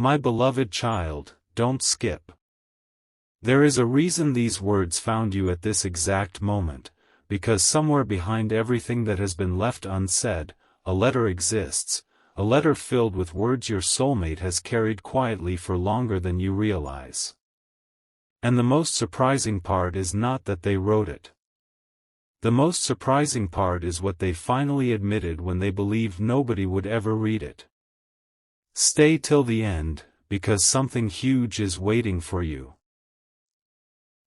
My beloved child, don't skip. There is a reason these words found you at this exact moment, because somewhere behind everything that has been left unsaid, a letter exists, a letter filled with words your soulmate has carried quietly for longer than you realize. And the most surprising part is not that they wrote it. The most surprising part is what they finally admitted when they believed nobody would ever read it. Stay till the end, because something huge is waiting for you.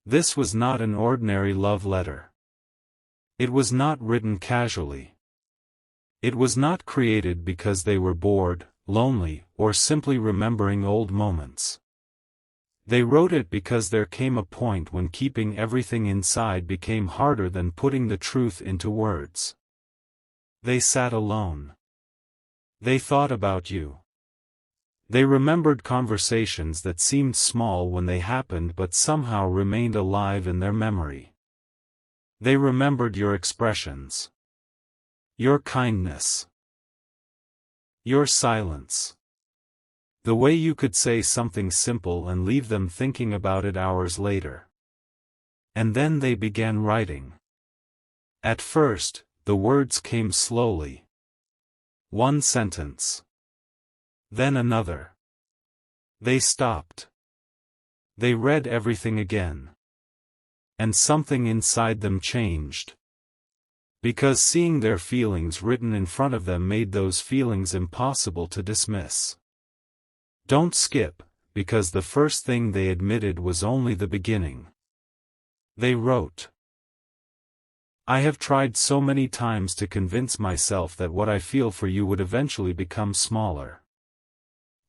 This was not an ordinary love letter. It was not written casually. It was not created because they were bored, lonely, or simply remembering old moments. They wrote it because there came a point when keeping everything inside became harder than putting the truth into words. They sat alone. They thought about you. They remembered conversations that seemed small when they happened but somehow remained alive in their memory. They remembered your expressions. Your kindness. Your silence. The way you could say something simple and leave them thinking about it hours later. And then they began writing. At first, the words came slowly. One sentence. Then another. They stopped. They read everything again. And something inside them changed. Because seeing their feelings written in front of them made those feelings impossible to dismiss. Don't skip, because the first thing they admitted was only the beginning. They wrote, I have tried so many times to convince myself that what I feel for you would eventually become smaller.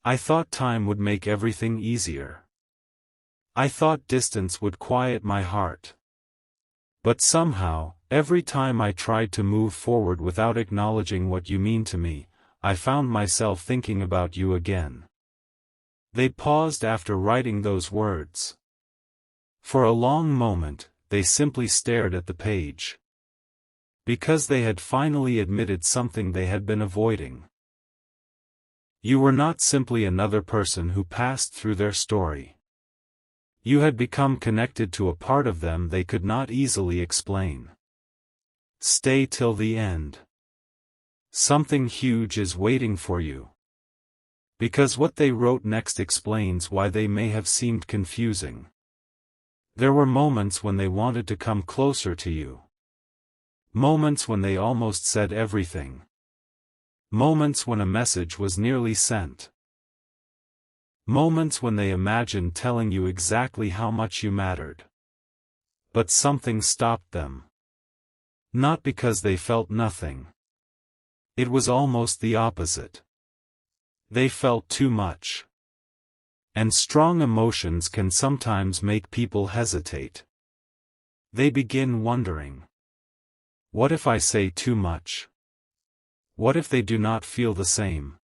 I thought time would make everything easier. I thought distance would quiet my heart. But somehow, every time I tried to move forward without acknowledging what you mean to me, I found myself thinking about you again. They paused after writing those words. For a long moment, they simply stared at the page. Because they had finally admitted something they had been avoiding. You were not simply another person who passed through their story. You had become connected to a part of them they could not easily explain. Stay till the end. Something huge is waiting for you. Because what they wrote next explains why they may have seemed confusing. There were moments when they wanted to come closer to you. Moments when they almost said everything. Moments when a message was nearly sent. Moments when they imagined telling you exactly how much you mattered. But something stopped them. Not because they felt nothing. It was almost the opposite. They felt too much. And strong emotions can sometimes make people hesitate. They begin wondering. What if I say too much? What if they do not feel the same?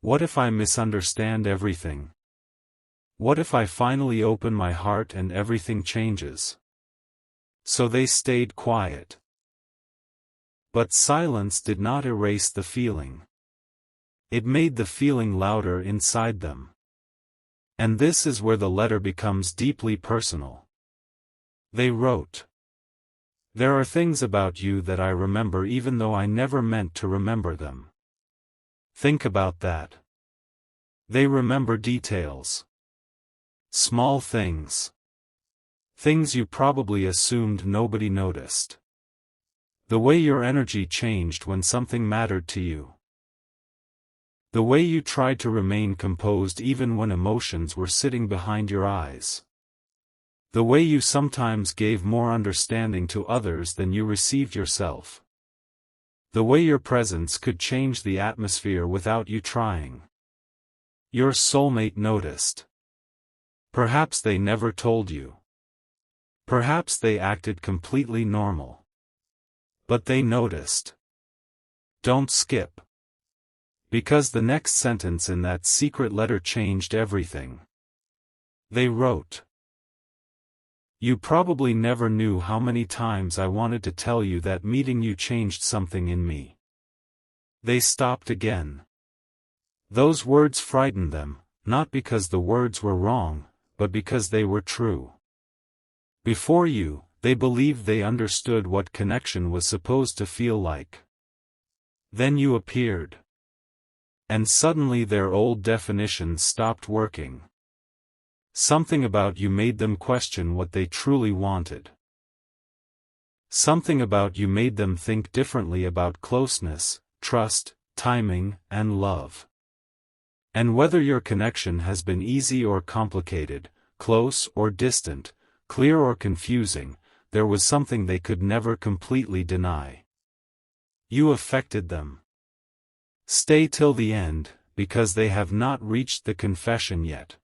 What if I misunderstand everything? What if I finally open my heart and everything changes? So they stayed quiet. But silence did not erase the feeling. It made the feeling louder inside them. And this is where the letter becomes deeply personal. They wrote, there are things about you that I remember even though I never meant to remember them. Think about that. They remember details. Small things. Things you probably assumed nobody noticed. The way your energy changed when something mattered to you. The way you tried to remain composed even when emotions were sitting behind your eyes. The way you sometimes gave more understanding to others than you received yourself. The way your presence could change the atmosphere without you trying. Your soulmate noticed. Perhaps they never told you. Perhaps they acted completely normal. But they noticed. Don't skip. Because the next sentence in that secret letter changed everything. They wrote, you probably never knew how many times I wanted to tell you that meeting you changed something in me. They stopped again. Those words frightened them, not because the words were wrong, but because they were true. Before you, they believed they understood what connection was supposed to feel like. Then you appeared. And suddenly their old definitions stopped working. Something about you made them question what they truly wanted. Something about you made them think differently about closeness, trust, timing, and love. And whether your connection has been easy or complicated, close or distant, clear or confusing, there was something they could never completely deny. You affected them. Stay till the end, because they have not reached the confession yet.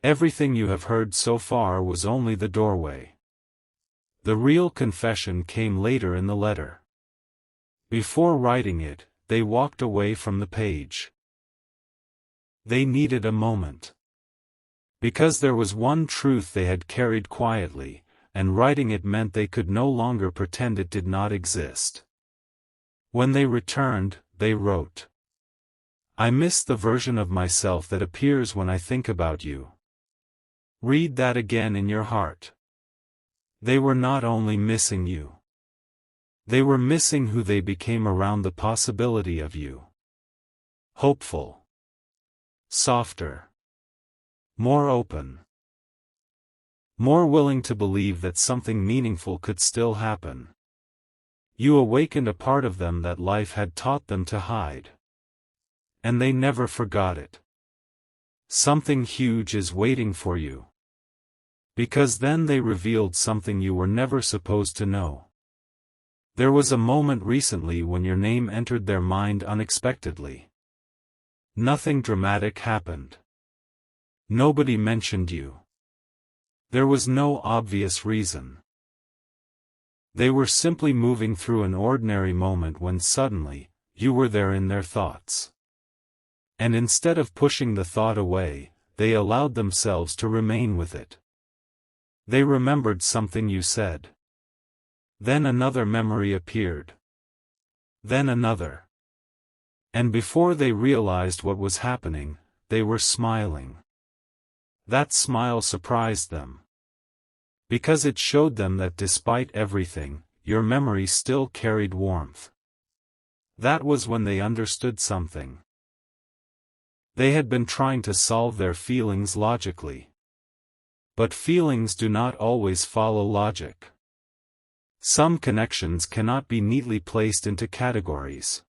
Everything you have heard so far was only the doorway. The real confession came later in the letter. Before writing it, they walked away from the page. They needed a moment. Because there was one truth they had carried quietly, and writing it meant they could no longer pretend it did not exist. When they returned, they wrote, "I miss the version of myself that appears when I think about you." Read that again in your heart. They were not only missing you. They were missing who they became around the possibility of you. Hopeful. Softer. More open. More willing to believe that something meaningful could still happen. You awakened a part of them that life had taught them to hide. And they never forgot it. Something huge is waiting for you. Because then they revealed something you were never supposed to know. There was a moment recently when your name entered their mind unexpectedly. Nothing dramatic happened. Nobody mentioned you. There was no obvious reason. They were simply moving through an ordinary moment when suddenly, you were there in their thoughts. And instead of pushing the thought away, they allowed themselves to remain with it. They remembered something you said. Then another memory appeared. Then another. And before they realized what was happening, they were smiling. That smile surprised them. Because it showed them that despite everything, your memory still carried warmth. That was when they understood something. They had been trying to solve their feelings logically. But feelings do not always follow logic. Some connections cannot be neatly placed into categories.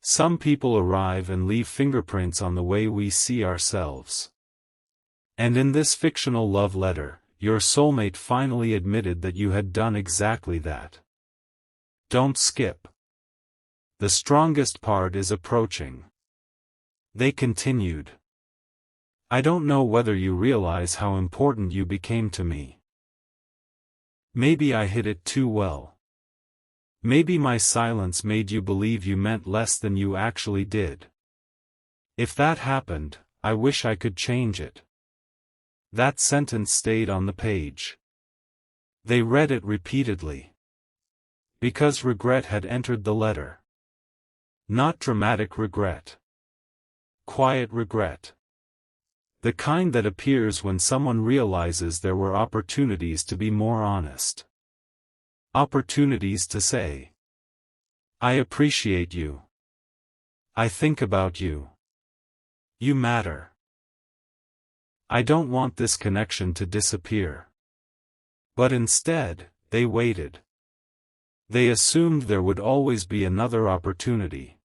Some people arrive and leave fingerprints on the way we see ourselves. And in this fictional love letter, your soulmate finally admitted that you had done exactly that. Don't skip. The strongest part is approaching. They continued. I don't know whether you realize how important you became to me. Maybe I hid it too well. Maybe my silence made you believe you meant less than you actually did. If that happened, I wish I could change it. That sentence stayed on the page. They read it repeatedly. Because regret had entered the letter. Not dramatic regret. Quiet regret. The kind that appears when someone realizes there were opportunities to be more honest. Opportunities to say, I appreciate you. I think about you. You matter. I don't want this connection to disappear. But instead, they waited. They assumed there would always be another opportunity.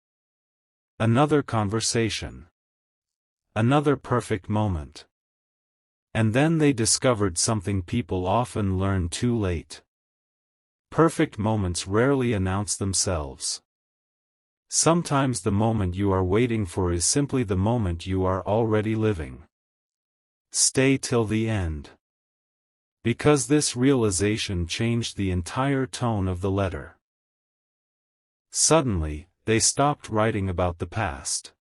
Another conversation. Another perfect moment. And then they discovered something people often learn too late. Perfect moments rarely announce themselves. Sometimes the moment you are waiting for is simply the moment you are already living. Stay till the end. Because this realization changed the entire tone of the letter. Suddenly, they stopped writing about the past.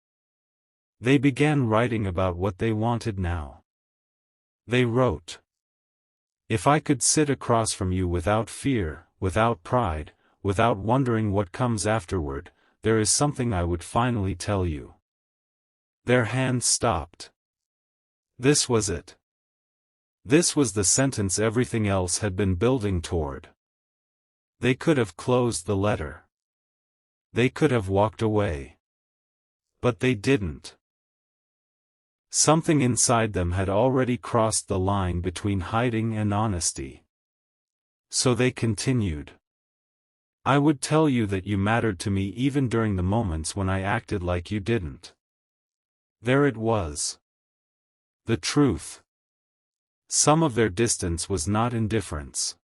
They began writing about what they wanted now. They wrote, If I could sit across from you without fear, without pride, without wondering what comes afterward, there is something I would finally tell you. Their hands stopped. This was it. This was the sentence everything else had been building toward. They could have closed the letter. They could have walked away. But they didn't. Something inside them had already crossed the line between hiding and honesty. So they continued. I would tell you that you mattered to me even during the moments when I acted like you didn't. There it was. The truth. Some of their distance was not indifference.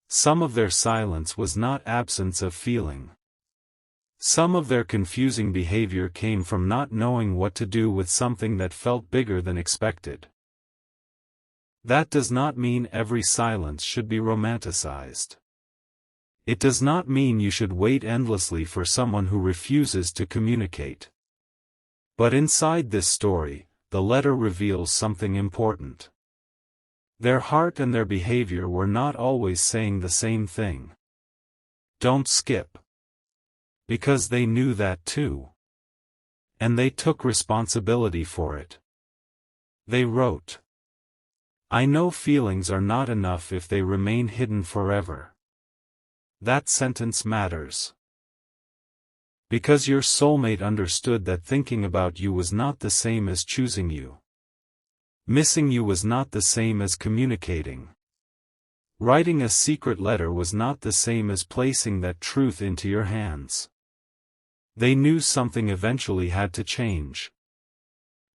Some of their silence was not absence of feeling. Some of their confusing behavior came from not knowing what to do with something that felt bigger than expected. That does not mean every silence should be romanticized. It does not mean you should wait endlessly for someone who refuses to communicate. But inside this story, the letter reveals something important. Their heart and their behavior were not always saying the same thing. Don't skip. Because they knew that too. And they took responsibility for it. They wrote, I know feelings are not enough if they remain hidden forever. That sentence matters. Because your soulmate understood that thinking about you was not the same as choosing you. Missing you was not the same as communicating. Writing a secret letter was not the same as placing that truth into your hands. They knew something eventually had to change.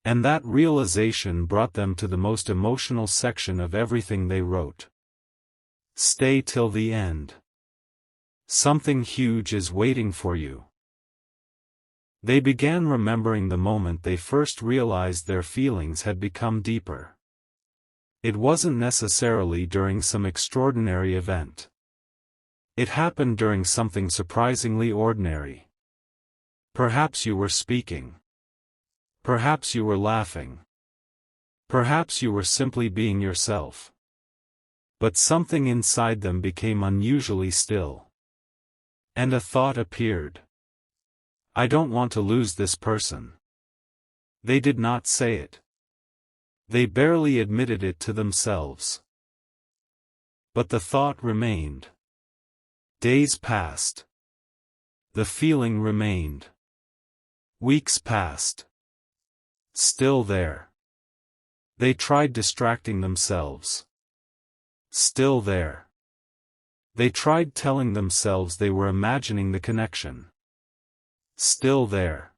And that realization brought them to the most emotional section of everything they wrote. Stay till the end. Something huge is waiting for you. They began remembering the moment they first realized their feelings had become deeper. It wasn't necessarily during some extraordinary event. It happened during something surprisingly ordinary. Perhaps you were speaking. Perhaps you were laughing. Perhaps you were simply being yourself. But something inside them became unusually still. And a thought appeared. I don't want to lose this person. They did not say it. They barely admitted it to themselves. But the thought remained. Days passed. The feeling remained. Weeks passed. Still there. They tried distracting themselves. Still there. They tried telling themselves they were imagining the connection. Still there.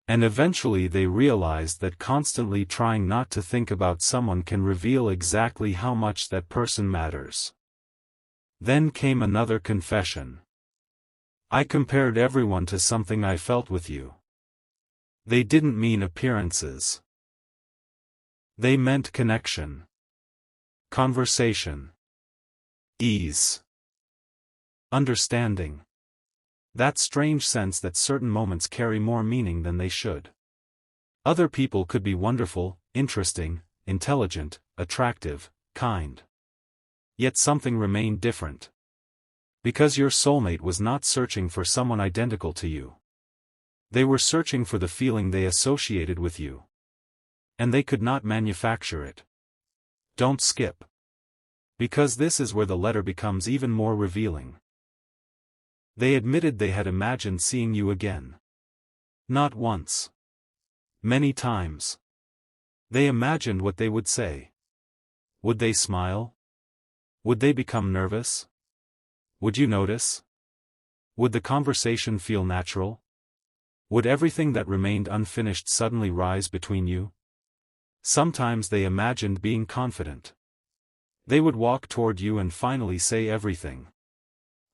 And eventually they realized that constantly trying not to think about someone can reveal exactly how much that person matters. Then came another confession. I compared everyone to something I felt with you. They didn't mean appearances. They meant connection. Conversation. Ease. Understanding. That strange sense that certain moments carry more meaning than they should. Other people could be wonderful, interesting, intelligent, attractive, kind. Yet something remained different. Because your soulmate was not searching for someone identical to you. They were searching for the feeling they associated with you. And they could not manufacture it. Don't skip. Because this is where the letter becomes even more revealing. They admitted they had imagined seeing you again. Not once. Many times. They imagined what they would say. Would they smile? Would they become nervous? Would you notice? Would the conversation feel natural? Would everything that remained unfinished suddenly rise between you? Sometimes they imagined being confident. They would walk toward you and finally say everything.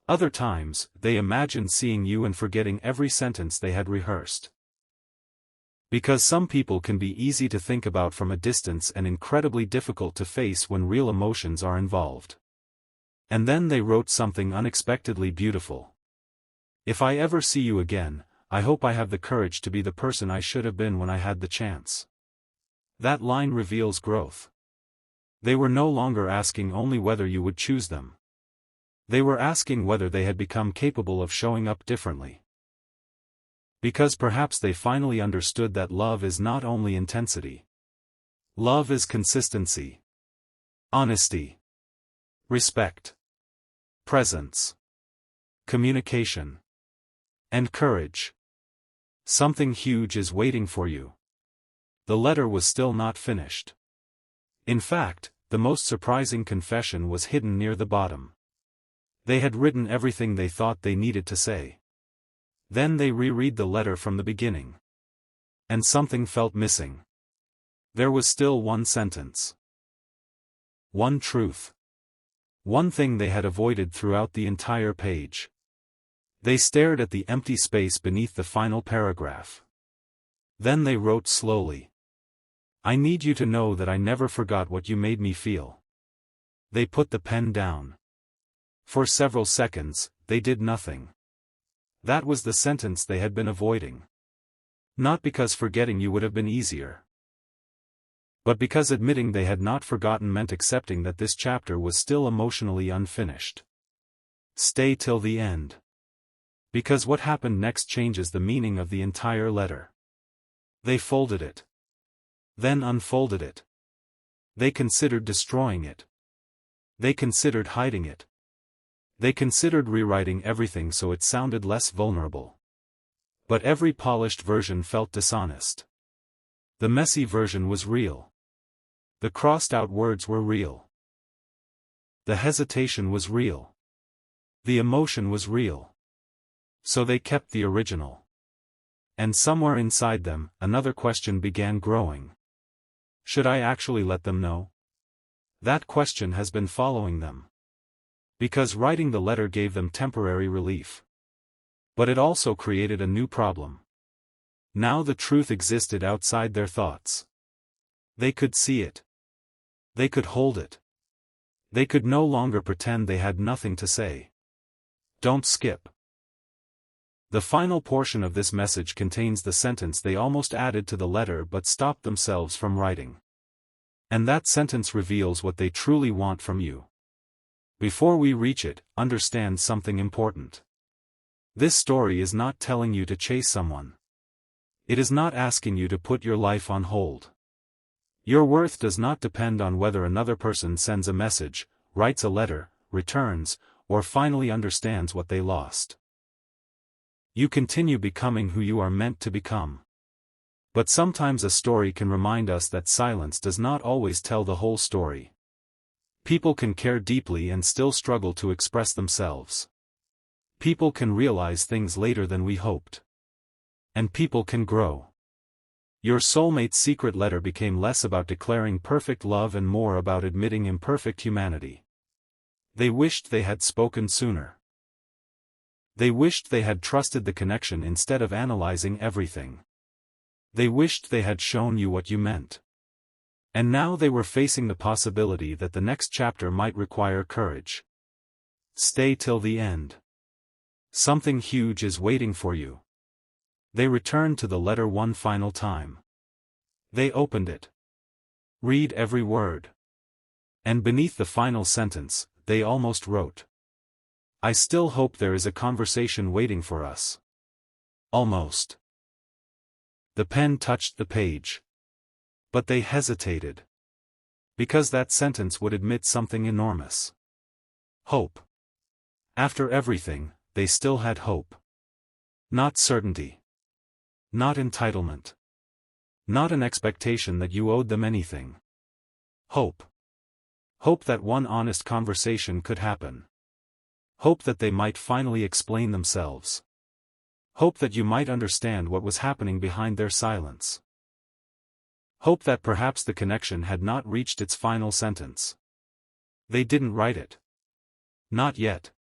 Other times, they imagined seeing you and forgetting every sentence they had rehearsed. Because some people can be easy to think about from a distance and incredibly difficult to face when real emotions are involved. And then they wrote something unexpectedly beautiful. If I ever see you again, I hope I have the courage to be the person I should have been when I had the chance. That line reveals growth. They were no longer asking only whether you would choose them. They were asking whether they had become capable of showing up differently. Because perhaps they finally understood that love is not only intensity. Love is consistency, honesty, respect, presence, communication, and courage. Something huge is waiting for you. The letter was still not finished. In fact, the most surprising confession was hidden near the bottom. They had written everything they thought they needed to say. Then they reread the letter from the beginning. And something felt missing. There was still one sentence. One truth. One thing they had avoided throughout the entire page. They stared at the empty space beneath the final paragraph. Then they wrote slowly. I need you to know that I never forgot what you made me feel. They put the pen down. For several seconds, they did nothing. That was the sentence they had been avoiding. Not because forgetting you would have been easier, but because admitting they had not forgotten meant accepting that this chapter was still emotionally unfinished. Stay till the end. Because what happened next changes the meaning of the entire letter. They folded it. Then unfolded it. They considered destroying it. They considered hiding it. They considered rewriting everything so it sounded less vulnerable. But every polished version felt dishonest. The messy version was real. The crossed-out words were real. The hesitation was real. The emotion was real. So they kept the original. And somewhere inside them, another question began growing. Should I actually let them know? That question has been following them. Because writing the letter gave them temporary relief. But it also created a new problem. Now the truth existed outside their thoughts. They could see it. They could hold it. They could no longer pretend they had nothing to say. Don't skip. The final portion of this message contains the sentence they almost added to the letter but stopped themselves from writing. And that sentence reveals what they truly want from you. Before we reach it, understand something important. This story is not telling you to chase someone. It is not asking you to put your life on hold. Your worth does not depend on whether another person sends a message, writes a letter, returns, or finally understands what they lost. You continue becoming who you are meant to become. But sometimes a story can remind us that silence does not always tell the whole story. People can care deeply and still struggle to express themselves. People can realize things later than we hoped. And people can grow. Your soulmate's secret letter became less about declaring perfect love and more about admitting imperfect humanity. They wished they had spoken sooner. They wished they had trusted the connection instead of analyzing everything. They wished they had shown you what you meant. And now they were facing the possibility that the next chapter might require courage. Stay till the end. Something huge is waiting for you. They returned to the letter one final time. They opened it. Read every word. And beneath the final sentence, they almost wrote, I still hope there is a conversation waiting for us. Almost. The pen touched the page. But they hesitated. Because that sentence would admit something enormous. Hope. After everything, they still had hope. Not certainty. Not entitlement. Not an expectation that you owed them anything. Hope. Hope that one honest conversation could happen. Hope that they might finally explain themselves. Hope that you might understand what was happening behind their silence. Hope that perhaps the connection had not reached its final sentence. They didn't write it. Not yet.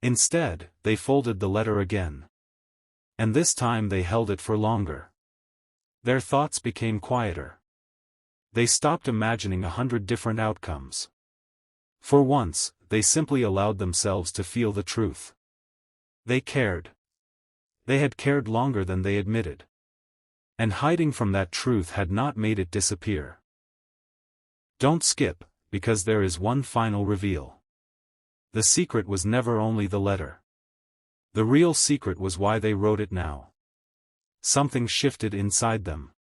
Instead, they folded the letter again. And this time they held it for longer. Their thoughts became quieter. They stopped imagining 100 different outcomes. For once, they simply allowed themselves to feel the truth. They cared. They had cared longer than they admitted. And hiding from that truth had not made it disappear. Don't skip, because there is one final reveal. The secret was never only the letter. The real secret was why they wrote it now. Something shifted inside them.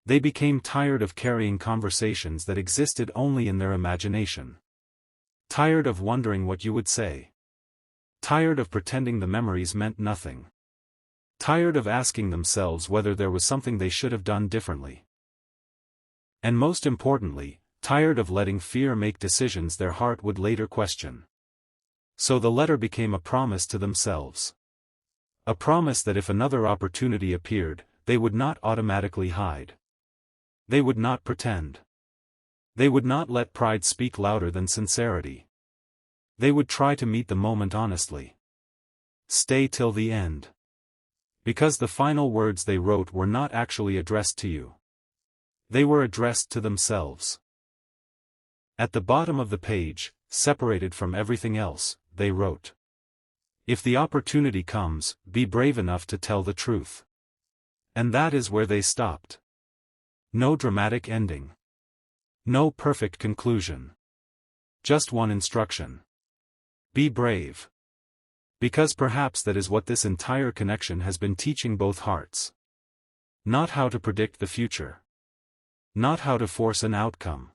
They became tired of carrying conversations that existed only in their imagination. Tired of wondering what you would say. Tired of pretending the memories meant nothing. Tired of asking themselves whether there was something they should have done differently. And most importantly, tired of letting fear make decisions their heart would later question. So the letter became a promise to themselves. A promise that if another opportunity appeared, they would not automatically hide. They would not pretend. They would not let pride speak louder than sincerity. They would try to meet the moment honestly. Stay till the end. Because the final words they wrote were not actually addressed to you. They were addressed to themselves. At the bottom of the page, separated from everything else, they wrote, "If the opportunity comes, be brave enough to tell the truth." And that is where they stopped. No dramatic ending. No perfect conclusion. Just one instruction. Be brave. Because perhaps that is what this entire connection has been teaching both hearts. Not how to predict the future. Not how to force an outcome.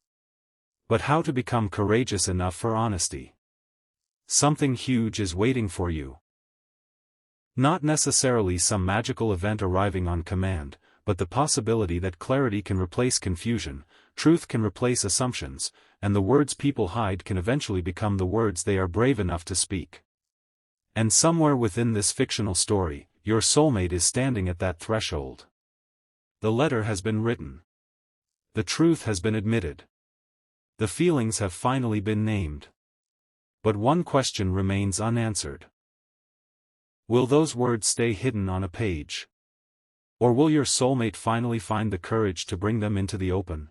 But how to become courageous enough for honesty. Something huge is waiting for you. Not necessarily some magical event arriving on command, but the possibility that clarity can replace confusion, truth can replace assumptions, and the words people hide can eventually become the words they are brave enough to speak. And somewhere within this fictional story, your soulmate is standing at that threshold. The letter has been written. The truth has been admitted. The feelings have finally been named. But one question remains unanswered. Will those words stay hidden on a page? Or will your soulmate finally find the courage to bring them into the open?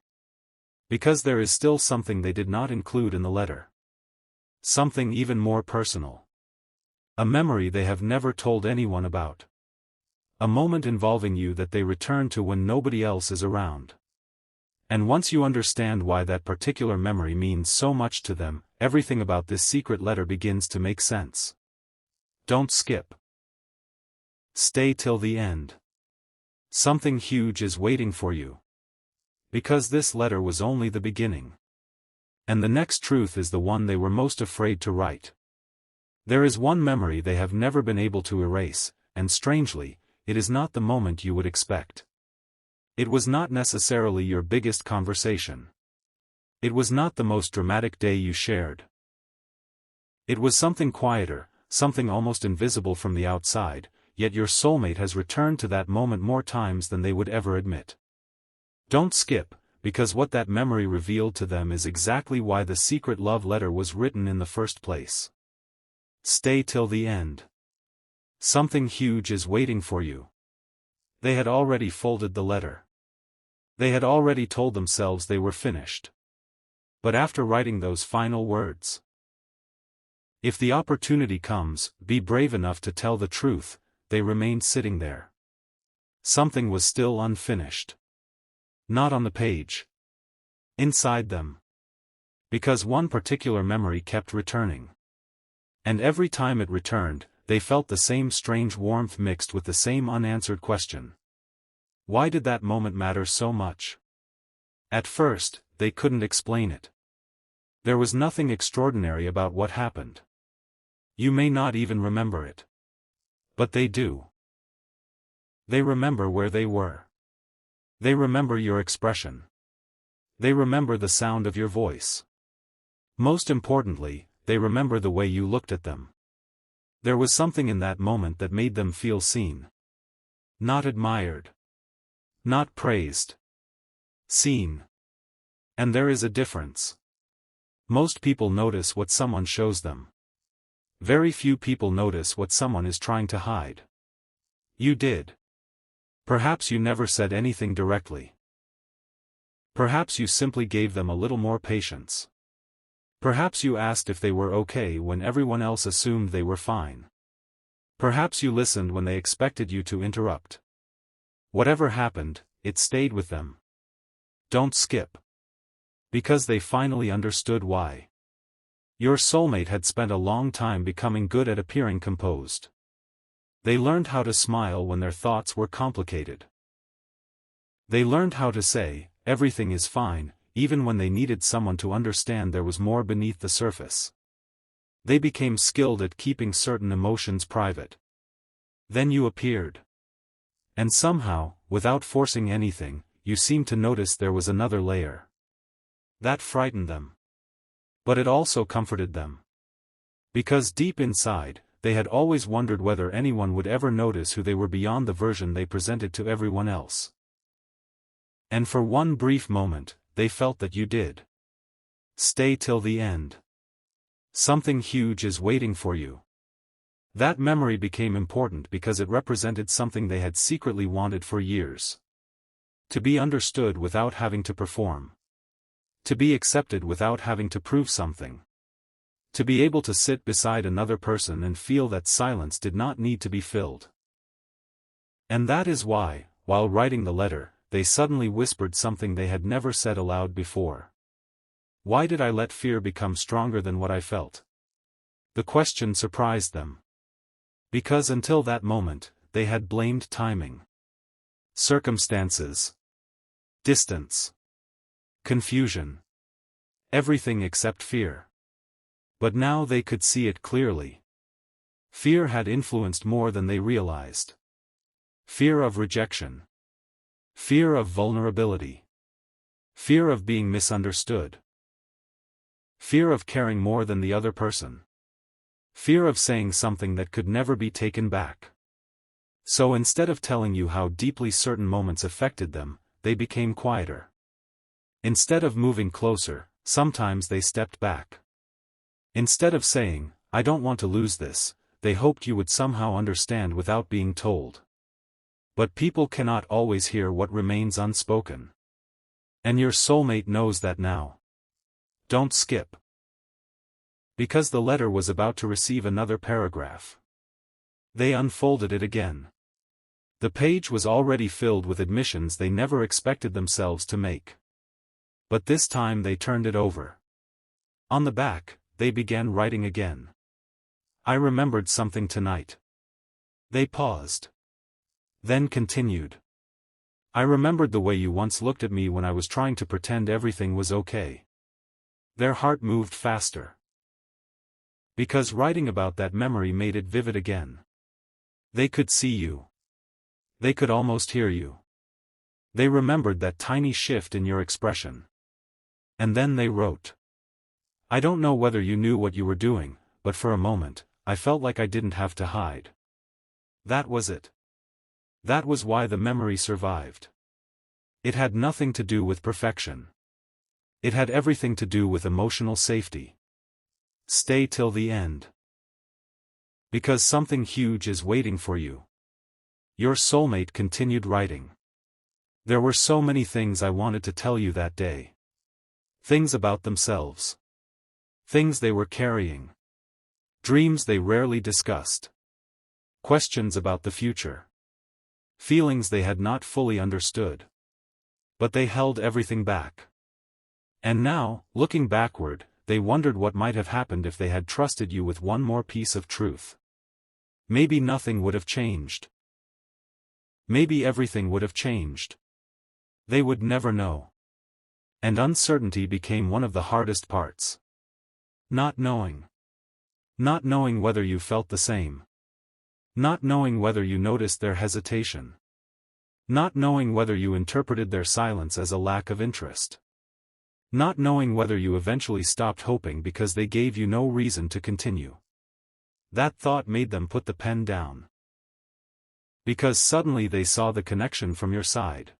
Because there is still something they did not include in the letter. Something even more personal. A memory they have never told anyone about. A moment involving you that they return to when nobody else is around. And once you understand why that particular memory means so much to them, everything about this secret letter begins to make sense. Don't skip. Stay till the end. Something huge is waiting for you. Because this letter was only the beginning. And the next truth is the one they were most afraid to write. There is one memory they have never been able to erase, and strangely, it is not the moment you would expect. It was not necessarily your biggest conversation. It was not the most dramatic day you shared. It was something quieter, something almost invisible from the outside, yet your soulmate has returned to that moment more times than they would ever admit. Don't skip, because what that memory revealed to them is exactly why the secret love letter was written in the first place. Stay till the end. Something huge is waiting for you. They had already folded the letter. They had already told themselves they were finished. But after writing those final words, "If the opportunity comes, be brave enough to tell the truth," they remained sitting there. Something was still unfinished. Not on the page. Inside them. Because one particular memory kept returning. And every time it returned, they felt the same strange warmth mixed with the same unanswered question. Why did that moment matter so much? At first, they couldn't explain it. There was nothing extraordinary about what happened. You may not even remember it. But they do. They remember where they were. They remember your expression. They remember the sound of your voice. Most importantly, they remember the way you looked at them. There was something in that moment that made them feel seen. Not admired. Not praised. Seen. And there is a difference. Most people notice what someone shows them. Very few people notice what someone is trying to hide. You did. Perhaps you never said anything directly. Perhaps you simply gave them a little more patience. Perhaps you asked if they were okay when everyone else assumed they were fine. Perhaps you listened when they expected you to interrupt. Whatever happened, it stayed with them. Don't skip. Because they finally understood why. Your soulmate had spent a long time becoming good at appearing composed. They learned how to smile when their thoughts were complicated. They learned how to say, "Everything is fine," even when they needed someone to understand there was more beneath the surface. They became skilled at keeping certain emotions private. Then you appeared. And somehow, without forcing anything, you seemed to notice there was another layer. That frightened them. But it also comforted them. Because deep inside, they had always wondered whether anyone would ever notice who they were beyond the version they presented to everyone else. And for one brief moment, they felt that you did. Stay till the end. Something huge is waiting for you. That memory became important because it represented something they had secretly wanted for years. To be understood without having to perform. To be accepted without having to prove something. To be able to sit beside another person and feel that silence did not need to be filled. And that is why, while writing the letter, they suddenly whispered something they had never said aloud before. Why did I let fear become stronger than what I felt? The question surprised them. Because until that moment, they had blamed timing, circumstances, distance, confusion. Everything except fear. But now they could see it clearly. Fear had influenced more than they realized. Fear of rejection. Fear of vulnerability. Fear of being misunderstood. Fear of caring more than the other person. Fear of saying something that could never be taken back. So instead of telling you how deeply certain moments affected them, they became quieter. Instead of moving closer, sometimes they stepped back. Instead of saying, "I don't want to lose this," they hoped you would somehow understand without being told. But people cannot always hear what remains unspoken. And your soulmate knows that now. Don't skip. Because the letter was about to receive another paragraph. They unfolded it again. The page was already filled with admissions they never expected themselves to make. But this time they turned it over. On the back, they began writing again. "I remembered something tonight." They paused. Then continued. "I remembered the way you once looked at me when I was trying to pretend everything was okay." Their heart moved faster. Because writing about that memory made it vivid again. They could see you. They could almost hear you. They remembered that tiny shift in your expression. And then they wrote. "I don't know whether you knew what you were doing, but for a moment, I felt like I didn't have to hide." That was it. That was why the memory survived. It had nothing to do with perfection. It had everything to do with emotional safety. Stay till the end. Because something huge is waiting for you. Your soulmate continued writing. "There were so many things I wanted to tell you that day. Things about themselves. Things they were carrying. Dreams they rarely discussed. Questions about the future. Feelings they had not fully understood. But they held everything back. And now, looking backward, they wondered what might have happened if they had trusted you with one more piece of truth. Maybe nothing would have changed. Maybe everything would have changed. They would never know. And uncertainty became one of the hardest parts. Not knowing. Not knowing whether you felt the same. Not knowing whether you noticed their hesitation. Not knowing whether you interpreted their silence as a lack of interest. Not knowing whether you eventually stopped hoping because they gave you no reason to continue. That thought made them put the pen down. Because suddenly they saw the connection from your side.